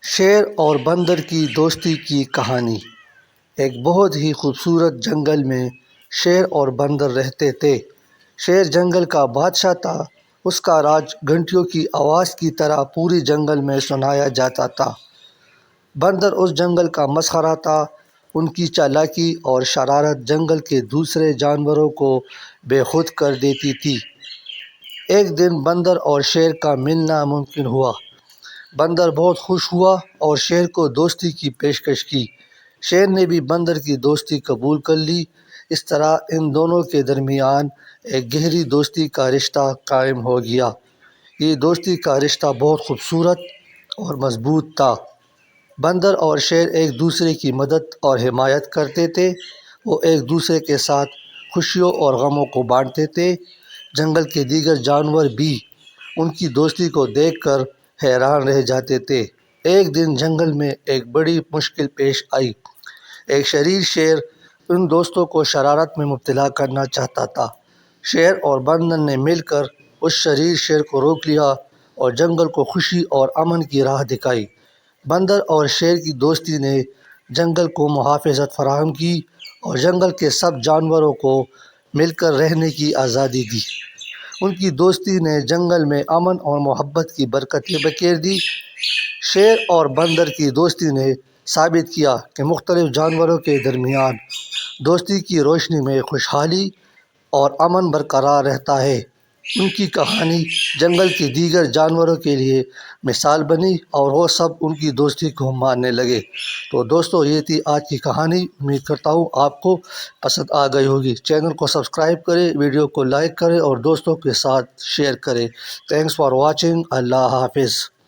شیر اور بندر کی دوستی کی کہانی۔ ایک بہت ہی خوبصورت جنگل میں شیر اور بندر رہتے تھے۔ شیر جنگل کا بادشاہ تھا۔ اس کا راج گھنٹیوں کی آواز کی طرح پوری جنگل میں سنایا جاتا تھا۔ بندر اس جنگل کا مسخرہ تھا۔ ان کی چالاکی اور شرارت جنگل کے دوسرے جانوروں کو بے خود کر دیتی تھی۔ ایک دن بندر اور شیر کا ملنا ممکن ہوا۔ بندر بہت خوش ہوا اور شیر کو دوستی کی پیشکش کی۔ شیر نے بھی بندر کی دوستی قبول کر لی۔ اس طرح ان دونوں کے درمیان ایک گہری دوستی کا رشتہ قائم ہو گیا۔ یہ دوستی کا رشتہ بہت خوبصورت اور مضبوط تھا۔ بندر اور شیر ایک دوسرے کی مدد اور حمایت کرتے تھے۔ وہ ایک دوسرے کے ساتھ خوشیوں اور غموں کو بانٹتے تھے۔ جنگل کے دیگر جانور بھی ان کی دوستی کو دیکھ کر حیران رہ جاتے تھے۔ ایک دن جنگل میں ایک بڑی مشکل پیش آئی۔ ایک شریر شیر ان دوستوں کو شرارت میں مبتلا کرنا چاہتا تھا۔ شیر اور بندر نے مل کر اس شریر شیر کو روک لیا اور جنگل کو خوشی اور امن کی راہ دکھائی۔ بندر اور شیر کی دوستی نے جنگل کو محافظت فراہم کی اور جنگل کے سب جانوروں کو مل کر رہنے کی آزادی دی۔ ان کی دوستی نے جنگل میں امن اور محبت کی برکتیں بکھیر دی۔ شیر اور بندر کی دوستی نے ثابت کیا کہ مختلف جانوروں کے درمیان دوستی کی روشنی میں خوشحالی اور امن برقرار رہتا ہے۔ ان کی کہانی جنگل کے دیگر جانوروں کے لیے مثال بنی اور وہ سب ان کی دوستی کو ماننے لگے۔ تو دوستو، یہ تھی آج کی کہانی۔ امید کرتا ہوں آپ کو پسند آ گئی ہوگی۔ چینل کو سبسکرائب کریں، ویڈیو کو لائک کریں اور دوستوں کے ساتھ شیئر کریں۔ Thanks for watching. اللہ حافظ۔